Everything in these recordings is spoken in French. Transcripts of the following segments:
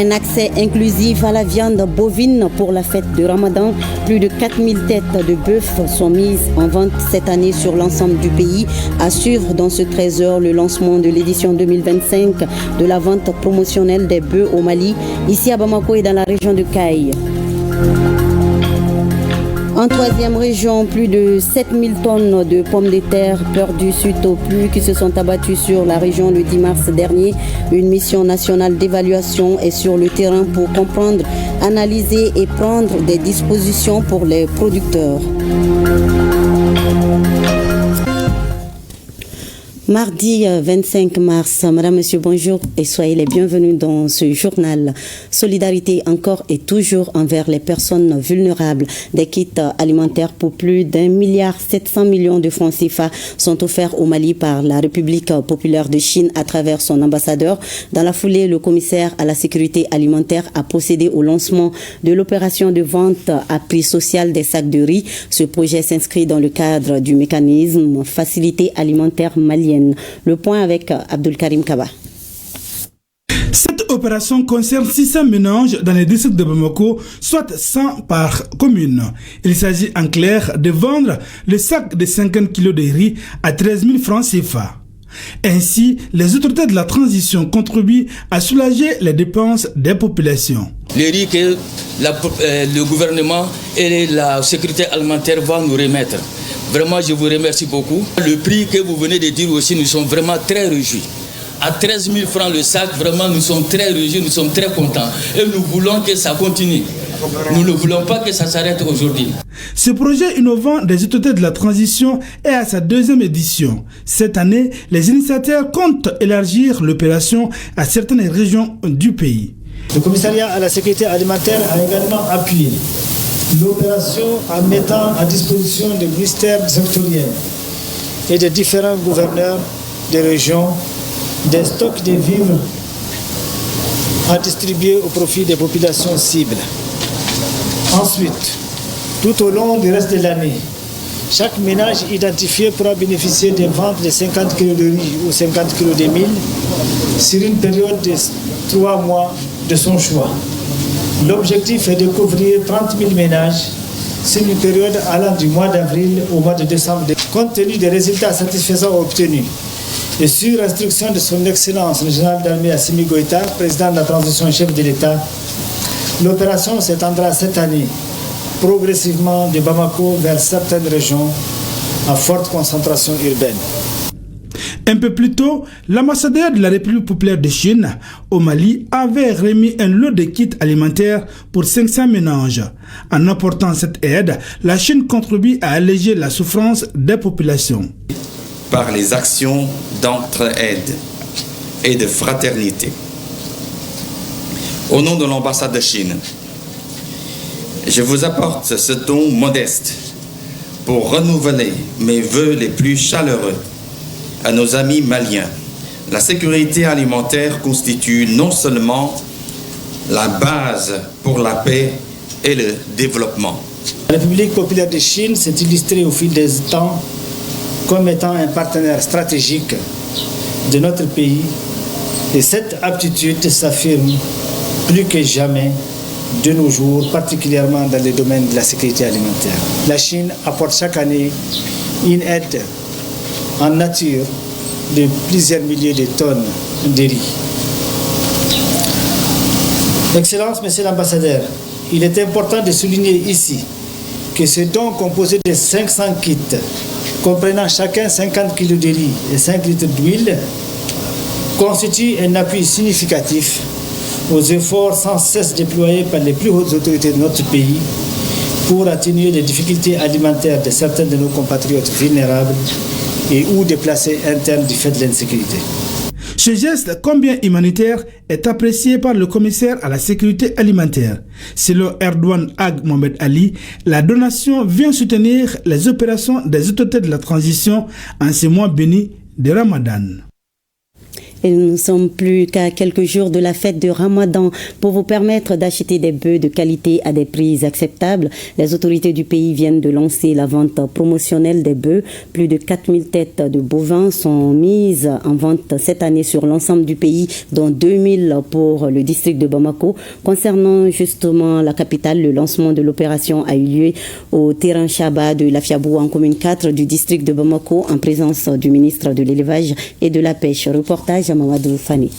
un accès inclusif à la viande bovine pour la fête de Ramadan. Plus de 4000 têtes de bœuf sont mises en vente cette année sur l'ensemble du pays. Assure dans ce 13h le lancement de l'édition 2025 de la vente promotionnelle des bœufs au Mali, ici à Bamako et dans la région de Caille. En troisième région, plus de 7000 tonnes de pommes de terre perdues suite aux pluies qui se sont abattues sur la région le 10 mars dernier. Une mission nationale d'évaluation est sur le terrain pour comprendre, analyser et prendre des dispositions pour les producteurs. Mardi 25 mars, Madame, Monsieur, bonjour et soyez les bienvenus dans ce journal. Solidarité encore et toujours envers les personnes vulnérables. Des kits alimentaires pour plus d'1,7 milliard de francs CFA sont offerts au Mali par la République populaire de Chine à travers son ambassadeur. Dans la foulée, le commissaire à la sécurité alimentaire a procédé au lancement de l'opération de vente à prix social des sacs de riz. Ce projet s'inscrit dans le cadre du mécanisme Facilité alimentaire malienne. Le point avec Abdul Karim Kaba. Cette opération concerne 600 ménages dans les districts de Bamako, soit 100 par commune. Il s'agit en clair de vendre le sac de 50 kg de riz à 13 000 francs CFA. Ainsi, les autorités de la transition contribuent à soulager les dépenses des populations. Le riz que le gouvernement et la sécurité alimentaire vont nous remettre. Vraiment, je vous remercie beaucoup. Le prix que vous venez de dire aussi, nous sommes vraiment très réjouis. À 13 000 francs le sac, vraiment, nous sommes très réjouis, nous sommes très contents. Et nous voulons que ça continue. Nous ne voulons pas que ça s'arrête aujourd'hui. Ce projet innovant des autorités de la transition est à sa deuxième édition. Cette année, les initiateurs comptent élargir l'opération à certaines régions du pays. Le commissariat à la sécurité alimentaire a également appuyé l'opération en mettant à disposition des ministères sectoriels et des différents gouverneurs des régions des stocks de vivres à distribuer au profit des populations cibles. Ensuite, tout au long du reste de l'année, chaque ménage identifié pourra bénéficier des ventes de 50 kg de riz ou 50 kg de mil sur une période de 3 mois de son choix. L'objectif est de couvrir 30 000 ménages sur une période allant du mois d'avril au mois de décembre. Compte tenu des résultats satisfaisants obtenus et sur instruction de son Excellence le général d'armée Assimi Goïta, président de la transition chef de l'État, l'opération s'étendra cette année progressivement de Bamako vers certaines régions à forte concentration urbaine. Un peu plus tôt, l'ambassadeur de la République populaire de Chine au Mali avait remis un lot de kits alimentaires pour 500 ménages. En apportant cette aide, la Chine contribue à alléger la souffrance des populations. Par les actions d'entraide et de fraternité. Au nom de l'ambassade de Chine, je vous apporte ce don modeste pour renouveler mes vœux les plus chaleureux à nos amis maliens. La sécurité alimentaire constitue non seulement la base pour la paix et le développement. La République populaire de Chine s'est illustrée au fil des temps comme étant un partenaire stratégique de notre pays et cette aptitude s'affirme plus que jamais de nos jours, particulièrement dans le domaine de la sécurité alimentaire. La Chine apporte chaque année une aide en nature de plusieurs milliers de tonnes de riz. Excellence, Monsieur l'ambassadeur, il est important de souligner ici que ce don composé de 500 kits, comprenant chacun 50 kg de riz et 5 litres d'huile, constitue un appui significatif aux efforts sans cesse déployés par les plus hautes autorités de notre pays pour atténuer les difficultés alimentaires de certains de nos compatriotes vulnérables et ou déplacés internes du fait de l'insécurité. Ce geste, combien humanitaire, est apprécié par le commissaire à la sécurité alimentaire. Selon Erdogan Ag Mohamed Ali, la donation vient soutenir les opérations des autorités de la transition en ce mois béni de Ramadan. Et nous ne sommes plus qu'à quelques jours de la fête de Ramadan. Pour vous permettre d'acheter des bœufs de qualité à des prix acceptables, les autorités du pays viennent de lancer la vente promotionnelle des bœufs. Plus de 4000 têtes de bovins sont mises en vente cette année sur l'ensemble du pays, dont 2000 pour le district de Bamako. Concernant justement la capitale, le lancement de l'opération a eu lieu au terrain Chaba de Lafiabou en commune 4 du district de Bamako en présence du ministre de l'élevage et de la pêche. Reportage à Mamadou Fani.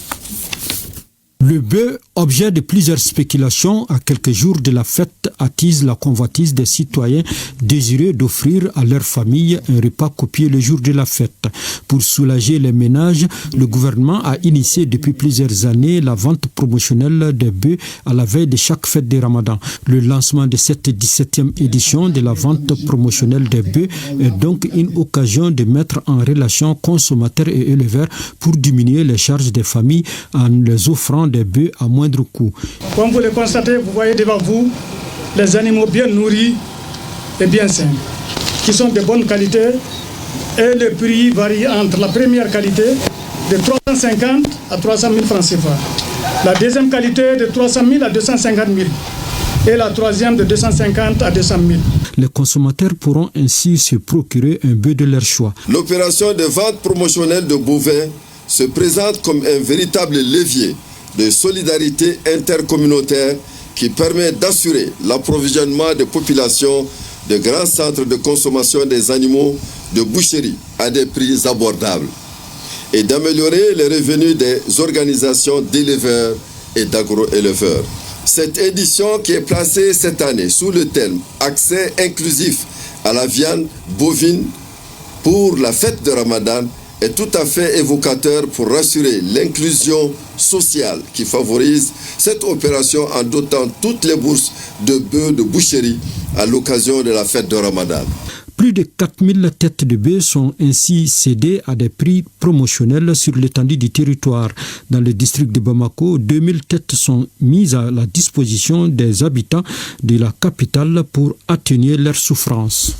Le bœuf, objet de plusieurs spéculations à quelques jours de la fête, attise la convoitise des citoyens désireux d'offrir à leur famille un repas copieux le jour de la fête. Pour soulager les ménages, le gouvernement a initié depuis plusieurs années la vente promotionnelle des bœufs à la veille de chaque fête de Ramadan. Le lancement de cette 17e édition de la vente promotionnelle des bœufs est donc une occasion de mettre en relation consommateurs et éleveurs pour diminuer les charges des familles en les offrant des bœufs à moindre coût. Comme vous le constatez, vous voyez devant vous les animaux bien nourris et bien sains, qui sont de bonne qualité, et le prix varie entre la première qualité de 350 à 300 000 francs CFA, la deuxième qualité de 300 000 à 250 000 et la troisième de 250 à 200 000. Les consommateurs pourront ainsi se procurer un bœuf de leur choix. L'opération de vente promotionnelle de bovins se présente comme un véritable levier de solidarité intercommunautaire qui permet d'assurer l'approvisionnement des populations de grands centres de consommation des animaux de boucherie à des prix abordables et d'améliorer les revenus des organisations d'éleveurs et d'agro-éleveurs. Cette édition qui est placée cette année sous le thème « Accès inclusif à la viande bovine pour la fête de Ramadan » est tout à fait évocateur pour rassurer l'inclusion sociale qui favorise cette opération en dotant toutes les bourses de bœufs de boucherie à l'occasion de la fête de Ramadan. Plus de 4000 têtes de bœufs sont ainsi cédées à des prix promotionnels sur l'étendue du territoire. Dans le district de Bamako, 2000 têtes sont mises à la disposition des habitants de la capitale pour atténuer leurs souffrances.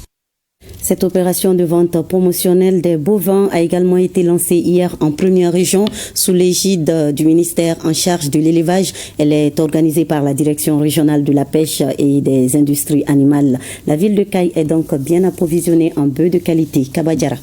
Cette opération de vente promotionnelle des bovins a également été lancée hier en première région sous l'égide du ministère en charge de l'élevage. Elle est organisée par la direction régionale de la pêche et des industries animales. La ville de Caille est donc bien approvisionnée en bœufs de qualité. Kabadjara.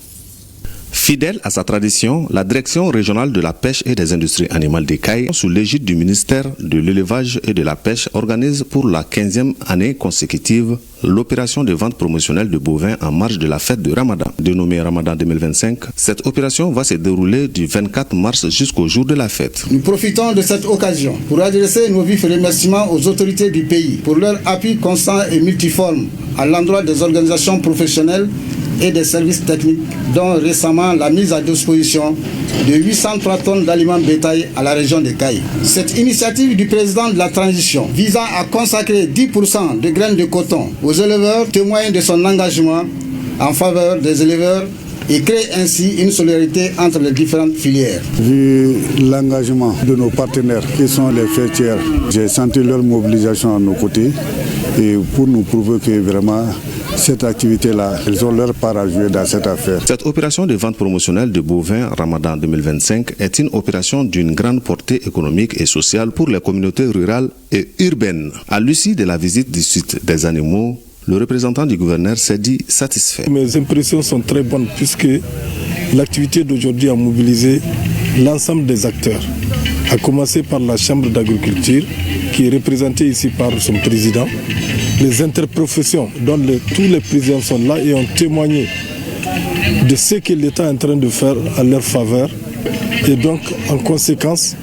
Fidèle à sa tradition, la direction régionale de la pêche et des industries animales de Caille, sous l'égide du ministère de l'élevage et de la pêche, organise pour la 15e année consécutive l'opération de vente promotionnelle de bovins en marge de la fête de Ramadan. Dénommée Ramadan 2025, cette opération va se dérouler du 24 mars jusqu'au jour de la fête. Nous profitons de cette occasion pour adresser nos vifs remerciements aux autorités du pays pour leur appui constant et multiforme à l'endroit des organisations professionnelles et des services techniques, dont récemment la mise à disposition de 803 tonnes d'aliments bétail à la région de Caille. Cette initiative du président de la transition visant à consacrer 10% de graines de coton aux éleveurs témoigne de son engagement en faveur des éleveurs et crée ainsi une solidarité entre les différentes filières. Vu l'engagement de nos partenaires qui sont les fêtières, j'ai senti leur mobilisation à nos côtés et pour nous prouver que vraiment cette activité-là, ils ont leur part à jouer dans cette affaire. Cette opération de vente promotionnelle de bovins Ramadan 2025 est une opération d'une grande portée économique et sociale pour les communautés rurales et urbaines. À l'issue de la visite du site des animaux, le représentant du gouverneur s'est dit satisfait. Mes impressions sont très bonnes puisque l'activité d'aujourd'hui a mobilisé l'ensemble des acteurs, à commencer par la Chambre d'agriculture qui est représentée ici par son président, les interprofessions dont tous les présidents sont là et ont témoigné de ce que l'État est en train de faire à leur faveur. Et donc, en conséquence,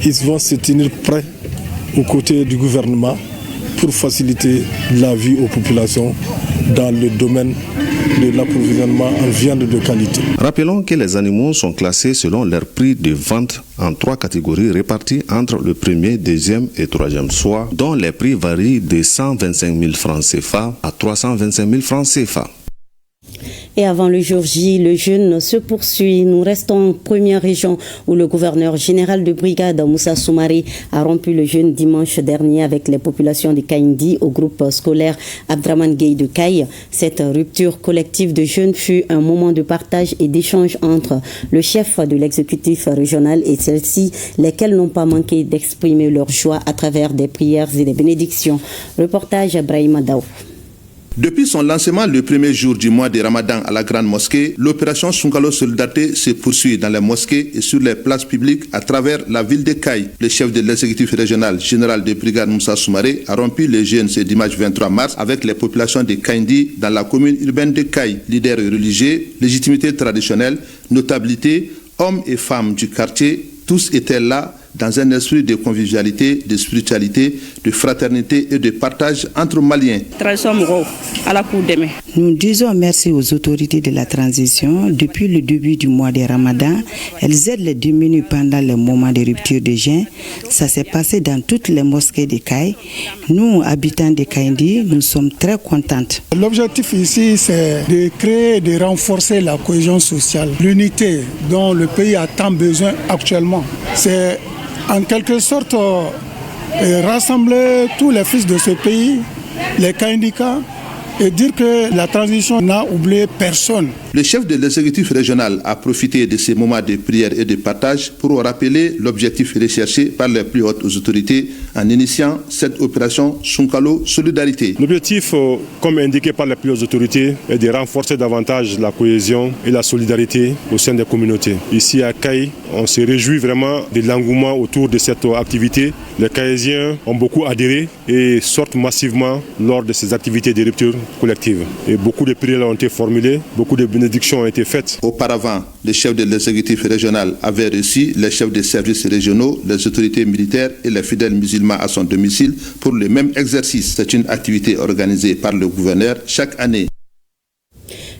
ils vont se tenir prêts aux côtés du gouvernement pour faciliter la vie aux populations dans le domaine de l'approvisionnement en viande de qualité. Rappelons que les animaux sont classés selon leur prix de vente en 3 catégories réparties entre le premier, deuxième et troisième soir, dont les prix varient de 125 000 francs CFA à 325 000 francs CFA. Et avant le jour J, le jeûne se poursuit. Nous restons en première région où le gouverneur général de brigade, Moussa Soumaré, a rompu le jeûne dimanche dernier avec les populations de Kaindi au groupe scolaire Abdraman Gueye de Kaï. Cette rupture collective de jeûne fut un moment de partage et d'échange entre le chef de l'exécutif régional et celle-ci, lesquels n'ont pas manqué d'exprimer leur joie à travers des prières et des bénédictions. Reportage Brahima Daou. Depuis son lancement le premier jour du mois de Ramadan à la Grande Mosquée, l'opération Sunkalo Solidarité se poursuit dans les mosquées et sur les places publiques à travers la ville de Kaï. Le chef de l'exécutif régional général de brigade Moussa Soumaré a rompu le jeûne ce dimanche 23 mars avec les populations de Kaindi dans la commune urbaine de Kaï. Leaders religieux, légitimité traditionnelle, notabilité, hommes et femmes du quartier, tous étaient là dans un esprit de convivialité, de spiritualité, de fraternité et de partage entre Maliens. Nous disons merci aux autorités de la transition. Depuis le début du mois de Ramadan, elles aident les démunis pendant les moments de rupture de jeûne. Ça s'est passé dans toutes les mosquées de Kaï. Nous, habitants de Kaindi, nous sommes très contentes. L'objectif ici, c'est de créer et de renforcer la cohésion sociale, l'unité dont le pays a tant besoin actuellement. C'est en quelque sorte rassembler tous les fils de ce pays, les Kaindika, et dire que la transition n'a oublié personne. Le chef de l'exécutif régional a profité de ces moments de prière et de partage pour rappeler l'objectif recherché par les plus hautes autorités en initiant cette opération Sunkalo Solidarité. L'objectif, comme indiqué par les plus hautes autorités, est de renforcer davantage la cohésion et la solidarité au sein des communautés. Ici à Kaï, on se réjouit vraiment de l'engouement autour de cette activité. Les Kaïsiens ont beaucoup adhéré et sortent massivement lors de ces activités de rupture collective. Et beaucoup de prières ont été formulées, beaucoup de bénédictions ont été faites. Auparavant, le chef de l'exécutif régional avait reçu les chefs des services régionaux, les autorités militaires et les fidèles musulmans à son domicile pour le même exercice. C'est une activité organisée par le gouverneur chaque année.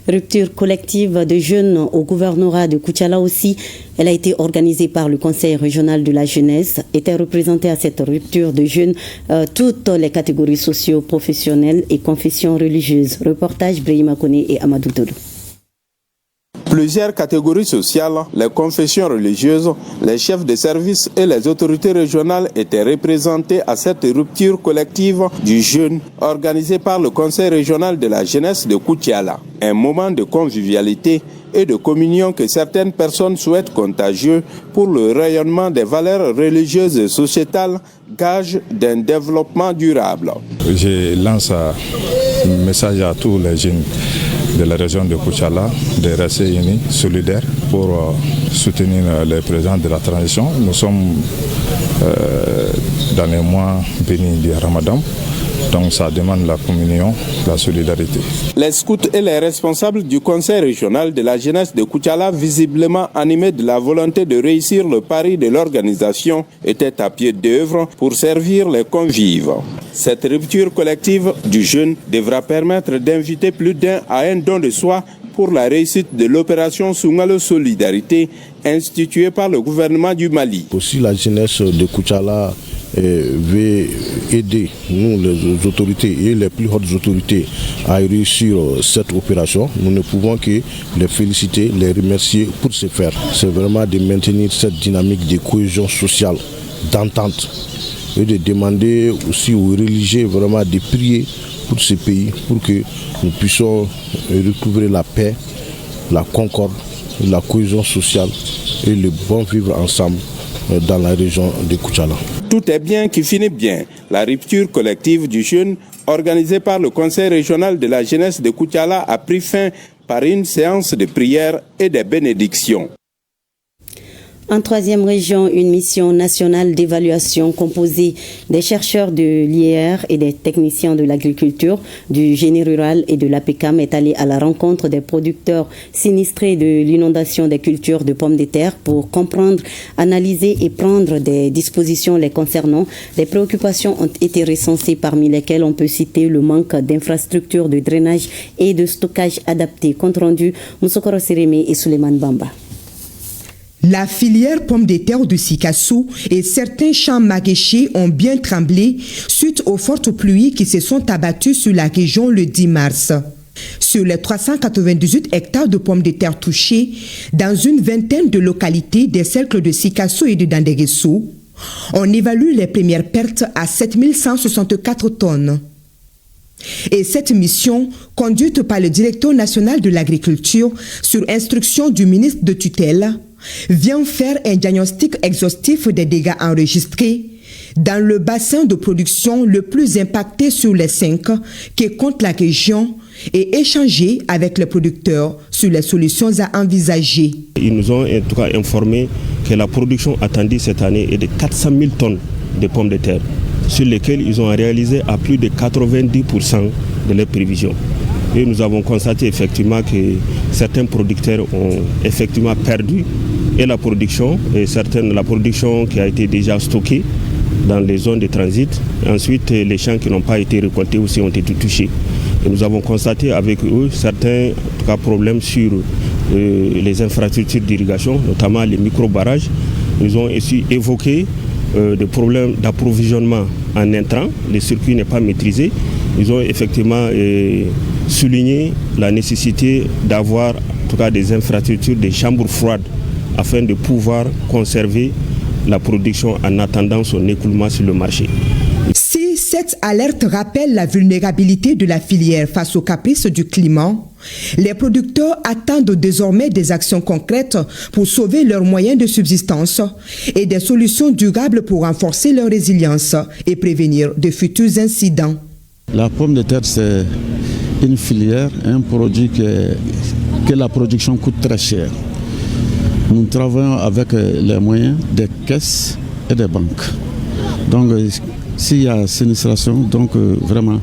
Rupture collective de jeunes au gouvernorat de Koutiala aussi. Elle a été organisée par le Conseil régional de la jeunesse. Étaient représentées à cette rupture de jeunes toutes les catégories socio-professionnelles et confessions religieuses. Reportage Brahima Kone et Amadou Doudou. Plusieurs catégories sociales, les confessions religieuses, les chefs de service et les autorités régionales étaient représentés à cette rupture collective du jeûne organisée par le Conseil régional de la jeunesse de Koutiala. Un moment de convivialité et de communion que certaines personnes souhaitent contagieux pour le rayonnement des valeurs religieuses et sociétales, gage d'un développement durable. Je lance un message à tous les jeunes de la région de Koutiala, de rester unis, solidaires pour soutenir les présidents de la transition. Nous sommes dans les mois bénis du Ramadan, donc ça demande la communion, la solidarité. Les scouts et les responsables du Conseil régional de la jeunesse de Koutiala, visiblement animés de la volonté de réussir le pari de l'organisation, étaient à pied d'œuvre pour servir les convives. Cette rupture collective du jeûne devra permettre d'inviter plus d'un à un don de soi pour la réussite de l'opération Sunkalo Solidarité instituée par le gouvernement du Mali. Aussi la jeunesse de Koutiala veut aider nous les autorités et les plus hautes autorités à réussir cette opération. Nous ne pouvons que les féliciter, les remercier pour ce faire. C'est vraiment de maintenir cette dynamique de cohésion sociale, d'entente et de demander aussi aux religieux vraiment de prier pour ce pays pour que nous puissions retrouver la paix, la concorde, la cohésion sociale et le bon vivre ensemble dans la région de Koutiala. Tout est bien qui finit bien. La rupture collective du jeûne organisée par le Conseil régional de la jeunesse de Koutiala a pris fin par une séance de prière et de bénédictions. En troisième région, une mission nationale d'évaluation composée des chercheurs de l'IER et des techniciens de l'agriculture, du génie rural et de l'APECAM est allée à la rencontre des producteurs sinistrés de l'inondation des cultures de pommes de terre pour comprendre, analyser et prendre des dispositions les concernant. Des préoccupations ont été recensées parmi lesquelles on peut citer le manque d'infrastructures de drainage et de stockage adaptés. Compte rendu, Moussokoro Sireme et Suleiman Bamba. La filière pommes de terre de Sikassou et certains champs maraîchers ont bien tremblé suite aux fortes pluies qui se sont abattues sur la région le 10 mars. Ce Sur les 398 hectares de pommes de terre touchés, dans une vingtaine de localités des cercles de Sikasso et de Dandeguesso, on évalue les premières pertes à 7164 tonnes. Et cette mission, conduite par le directeur national de l'agriculture sur instruction du ministre de tutelle, vient faire un diagnostic exhaustif des dégâts enregistrés dans le bassin de production le plus impacté sur les 5 qui compte la région et échanger avec les producteurs sur les solutions à envisager. Ils nous ont en tout cas informé que la production attendue cette année est de 400 000 tonnes de pommes de terre, sur lesquelles ils ont réalisé à plus de 90% de leurs prévisions. Et nous avons constaté effectivement que certains producteurs ont effectivement perdu et la production qui a été déjà stockée dans les zones de transit. Ensuite, les champs qui n'ont pas été récoltés aussi ont été touchés. Et nous avons constaté avec eux certains en tout cas, problèmes sur les infrastructures d'irrigation, notamment les micro-barrages. Nous avons aussi évoqué des problèmes d'approvisionnement en intrants. Le circuit n'est pas maîtrisé. Ils ont effectivement souligné la nécessité d'avoir en tout cas des infrastructures, des chambres froides afin de pouvoir conserver la production en attendant son écoulement sur le marché. Si cette alerte rappelle la vulnérabilité de la filière face aux caprices du climat, les producteurs attendent désormais des actions concrètes pour sauver leurs moyens de subsistance et des solutions durables pour renforcer leur résilience et prévenir de futurs incidents. La pomme de terre, c'est une filière, un produit que la production coûte très cher. Nous travaillons avec les moyens des caisses et des banques. Donc, s'il y a sinistration, donc vraiment,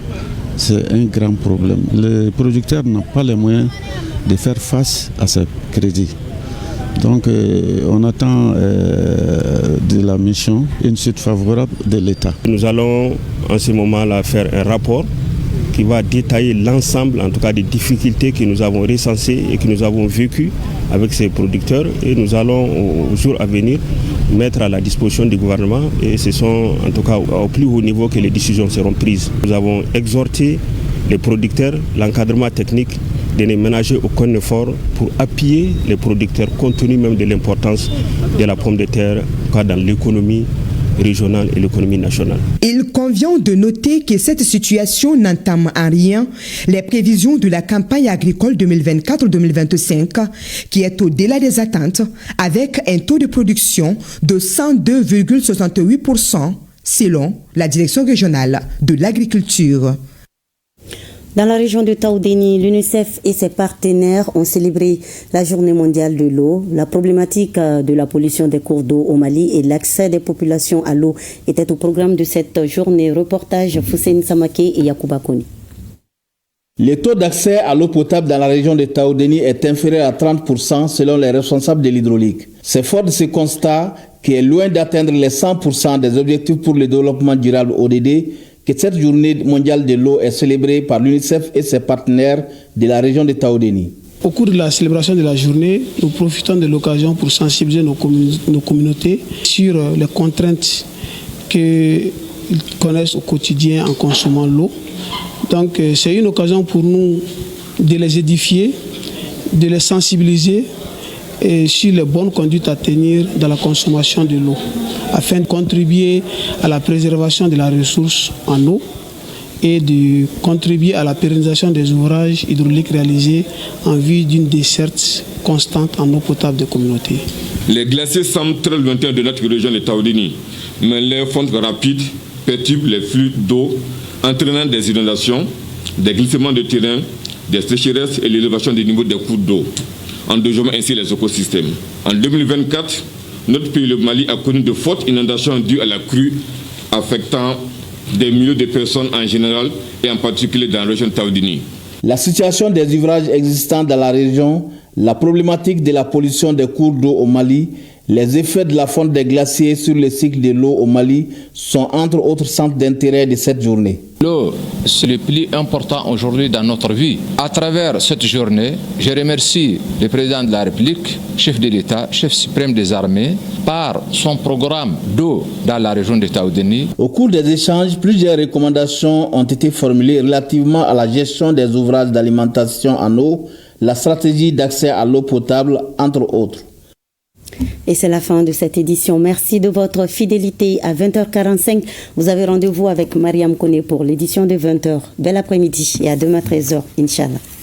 c'est un grand problème. Les producteurs n'ont pas les moyens de faire face à ce crédit. Donc, on attend de la mission une suite favorable de l'État. Nous allons en ce moment-là faire un rapport qui va détailler l'ensemble, en tout cas, des difficultés que nous avons recensées et que nous avons vécues avec ces producteurs. Et nous allons, au jour à venir, mettre à la disposition du gouvernement. Et ce sont, en tout cas, au plus haut niveau que les décisions seront prises. Nous avons exhorté les producteurs, l'encadrement technique, de ne ménager aucun effort pour appuyer les producteurs, compte tenu même de l'importance de la pomme de terre dans l'économie régionale et l'économie nationale. Il convient de noter que cette situation n'entame en rien les prévisions de la campagne agricole 2024-2025 qui est au-delà des attentes avec un taux de production de 102,68% selon la direction régionale de l'agriculture. Dans la région de Taoudéni, l'UNICEF et ses partenaires ont célébré la journée mondiale de l'eau. La problématique de la pollution des cours d'eau au Mali et l'accès des populations à l'eau était au programme de cette journée. Reportage Foussine Samaké et Yacouba Koni. Le taux d'accès à l'eau potable dans la région de Taoudéni est inférieur à 30% selon les responsables de l'hydraulique. C'est fort de ce constat qui est loin d'atteindre les 100% des objectifs pour le développement durable ODD que cette journée mondiale de l'eau est célébrée par l'UNICEF et ses partenaires de la région de Taoudéni. Au cours de la célébration de la journée, nous profitons de l'occasion pour sensibiliser nos communautés sur les contraintes qu'ils connaissent au quotidien en consommant l'eau. Donc c'est une occasion pour nous de les édifier, de les sensibiliser et sur les bonnes conduites à tenir dans la consommation de l'eau, afin de contribuer à la préservation de la ressource en eau et de contribuer à la pérennisation des ouvrages hydrauliques réalisés en vue d'une desserte constante en eau potable des communautés. Les glaciers semblent très lointains de notre région de Taoudéni, mais leur fonte rapide perturbe les flux d'eau, entraînant des inondations, des glissements de terrain, des sécheresses et l'élévation du niveau des cours d'eau, endommant ainsi les écosystèmes. En 2024, notre pays, le Mali, a connu de fortes inondations dues à la crue, affectant des milliers de personnes en général et en particulier dans la région de Taoudéni. La situation des ouvrages existants dans la région la problématique de la pollution des cours d'eau au Mali, les effets de la fonte des glaciers sur le cycle de l'eau au Mali sont entre autres centres d'intérêt de cette journée. L'eau, c'est le plus important aujourd'hui dans notre vie. À travers cette journée, je remercie le président de la République, chef de l'État, chef suprême des armées, par son programme d'eau dans la région de Taoudéni. Au cours des échanges, plusieurs recommandations ont été formulées relativement à la gestion des ouvrages d'alimentation en eau, la stratégie d'accès à l'eau potable, entre autres. Et c'est la fin de cette édition. Merci de votre fidélité. À 20h45, vous avez rendez-vous avec Mariam Kone pour l'édition de 20h. Bel après-midi et à demain 13h, Inch'Allah.